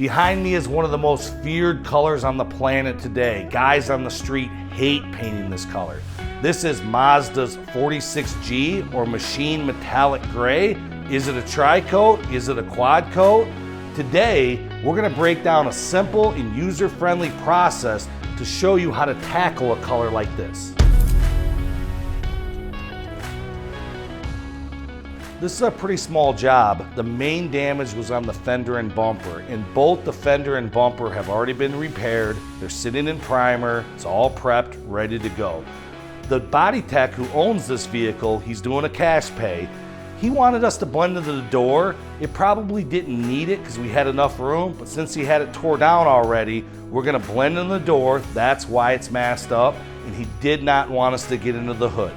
Behind me is one of the most feared colors on the planet today. Guys on the street hate painting this color. This is Mazda's 46G, or Machine Metallic Gray. Is it a tri-coat? Is it a quad coat? Today, we're gonna break down a simple and user-friendly process to show you how to tackle a color like this. This is a pretty small job. The main damage was on the fender and bumper, and both the fender and bumper have already been repaired. They're sitting in primer, it's all prepped, ready to go. The body tech who owns this vehicle, he's doing a cash pay. He wanted us to blend into the door. It probably didn't need it because we had enough room, but since he had it tore down already, we're gonna blend in the door. That's why it's masked up, and he did not want us to get into the hood.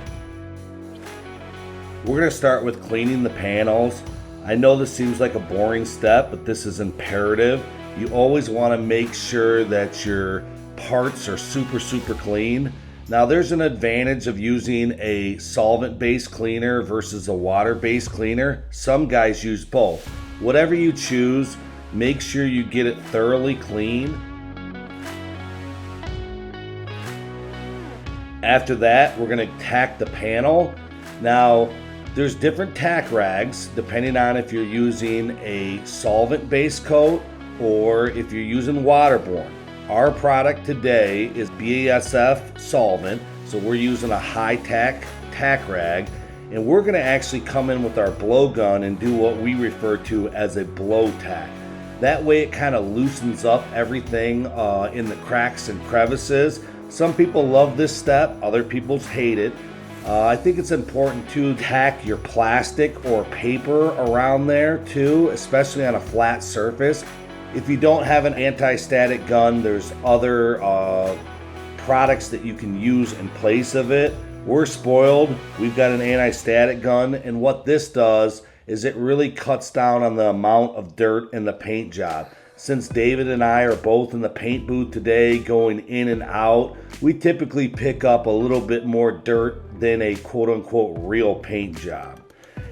We're gonna start with cleaning the panels. I know this seems like a boring step, but this is imperative. You always wanna make sure that your parts are super clean. Now there's an advantage of using a solvent-based cleaner versus a water-based cleaner. Some guys use both. Whatever you choose, make sure you get it thoroughly clean. After that, we're gonna tack the panel. Now, there's different tack rags depending on if you're using a solvent-based coat or if you're using waterborne. Our product today is BASF solvent, so we're using a high tack rag, and we're gonna actually come in with our blowgun and do what we refer to as a blow tack. That way it kind of loosens up everything in the cracks and crevices. Some people love this step, other people hate it. I think it's important to tack your plastic or paper around there too, especially on a flat surface. If you don't have an anti-static gun, there's other products that you can use in place of it. We're spoiled. We've got an anti-static gun, and what this does is it really cuts down on the amount of dirt in the paint job. Since David and I are both in the paint booth today, going in and out, we typically pick up a little bit more dirt than a quote-unquote real paint job.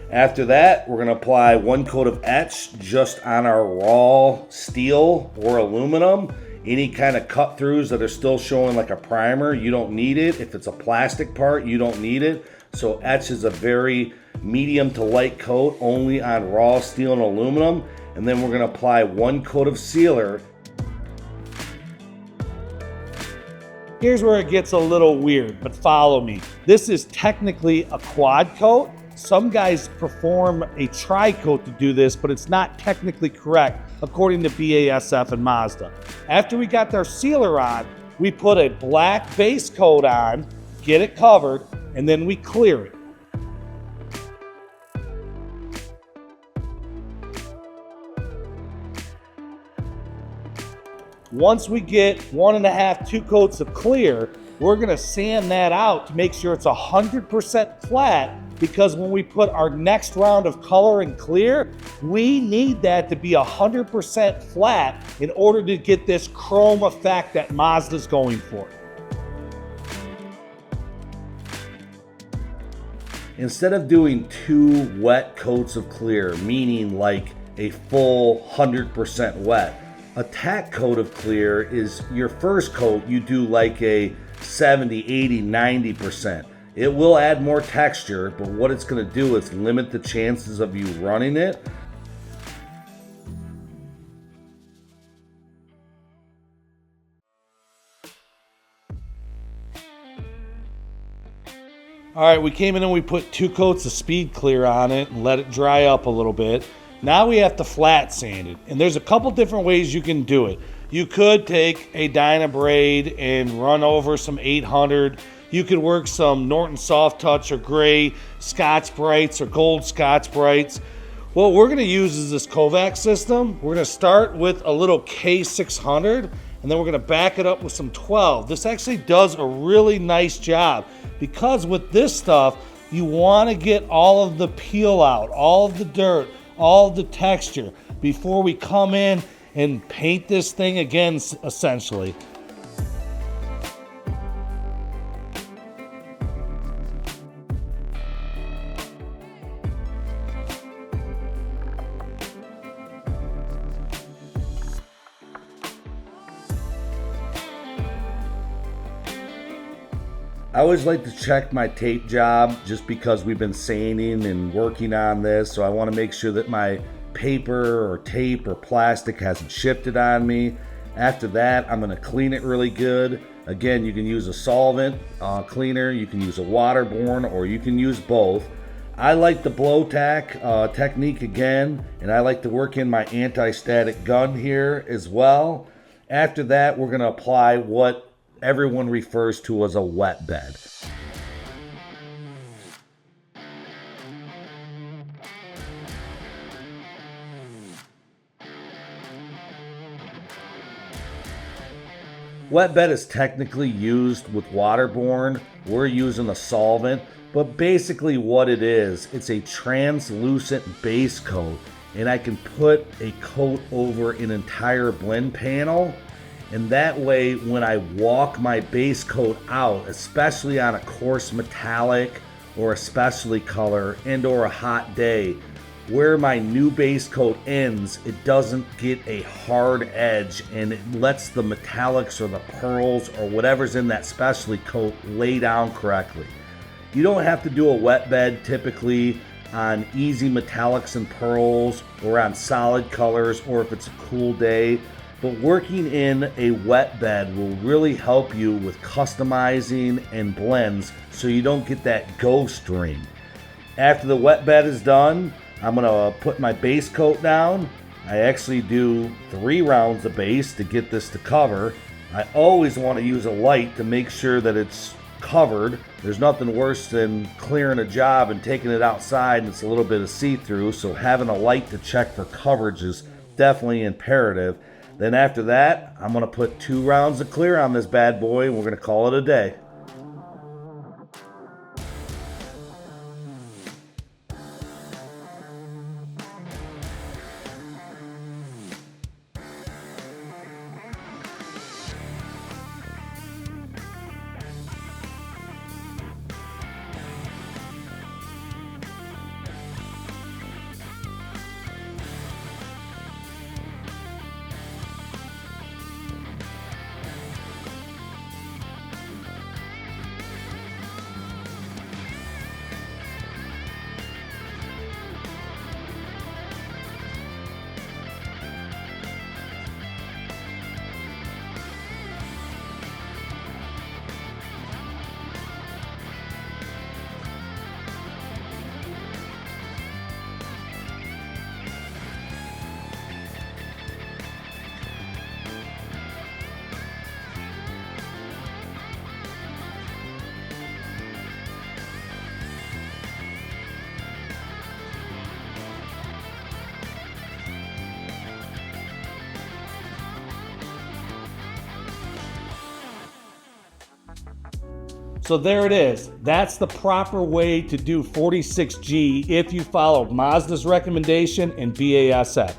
After that, we're gonna apply 1 coat of etch just on our raw steel or aluminum. Any kind of cut throughs that are still showing like a primer, you don't need it. If it's a plastic part, you don't need it. So etch is a very medium to light coat only on raw steel and aluminum. And then we're gonna apply 1 coat of sealer. Here's where it gets a little weird, but follow me. This is technically a quad coat. Some guys perform a tri-coat to do this, but it's not technically correct according to BASF and Mazda. After we got our sealer on, we put a black base coat on, get it covered, and then we clear it. Once we get 1.5, 2 coats of clear, we're gonna sand that out to make sure it's 100% flat, because when we put our next round of color and clear, we need that to be 100% flat in order to get this chrome effect that Mazda's going for. Instead of doing 2 wet coats of clear, meaning like a full 100% wet, a tack coat of clear is your first coat. You do like a 70, 80, 90%. It will add more texture, but what it's gonna do is limit the chances of you running it. All right, we came in and we put 2 coats of speed clear on it and let it dry up a little bit. Now we have to flat sand it, and there's a couple different ways you can do it. You could take a Dynabraid and run over some 800. You could work some Norton Soft Touch or gray Scotch Brights or gold Scotch Brights. What we're gonna use is this Kovac system. We're gonna start with a little K600, and then we're gonna back it up with some 12. This actually does a really nice job, because with this stuff, you wanna get all of the peel out, all of the dirt, all the texture before we come in and paint this thing again, essentially. I always like to check my tape job just because we've been sanding and working on this, so I want to make sure that my paper or tape or plastic hasn't shifted on me. After that, I'm going to clean it really good. Again, you can use a solvent cleaner, you can use a waterborne, or you can use both. I like the blow tack technique again, and I like to work in my anti-static gun here as well. After that, we're going to apply what everyone refers to as a wet bed. Wet bed is technically used with waterborne. We're using a solvent, but basically what it is, it's a translucent base coat, and I can put a coat over an entire blend panel. And that way, when I walk my base coat out, especially on a coarse metallic or a specialty color and or a hot day, where my new base coat ends, it doesn't get a hard edge, and it lets the metallics or the pearls or whatever's in that specialty coat lay down correctly. You don't have to do a wet bed typically on easy metallics and pearls or on solid colors or if it's a cool day. But working in a wet bed will really help you with customizing and blends so you don't get that ghost ring. After the wet bed is done, I'm gonna put my base coat down. I actually do 3 rounds of base to get this to cover. I always want to use a light to make sure that it's covered. There's nothing worse than clearing a job and taking it outside and it's a little bit of see-through, so having a light to check for coverage is definitely imperative. Then after that, I'm going to put 2 rounds of clear on this bad boy and we're going to call it a day. So there it is. That's the proper way to do 46G if you follow Mazda's recommendation and BASF.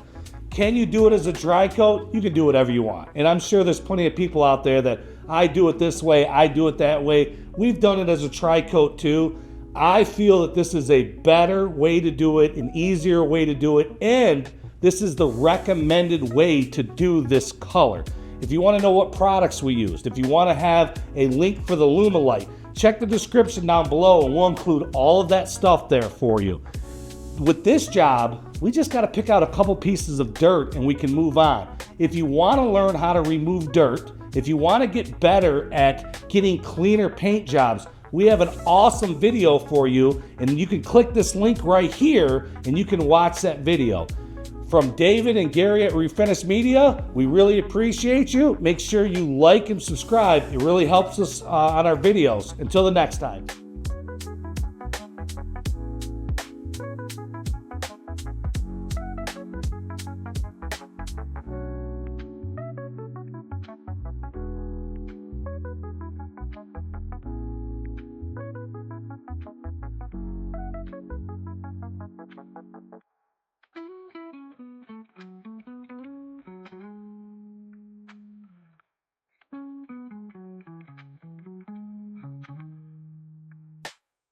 Can you do it as a dry coat? You can do whatever you want. And I'm sure there's plenty of people out there that I do it this way, I do it that way. We've done it as a tri coat too. I feel that this is a better way to do it, an easier way to do it, and this is the recommended way to do this color. If you want to know what products we used, if you want to have a link for the Lumaiii, check the description down below and we'll include all of that stuff there for you. With this job, we just got to pick out a couple pieces of dirt and we can move on. If you want to learn how to remove dirt, if you want to get better at getting cleaner paint jobs, we have an awesome video for you, and you can click this link right here and you can watch that video. From David and Gary at Refinish Media, we really appreciate you. Make sure you like and subscribe. It really helps us on our videos. Until the next time.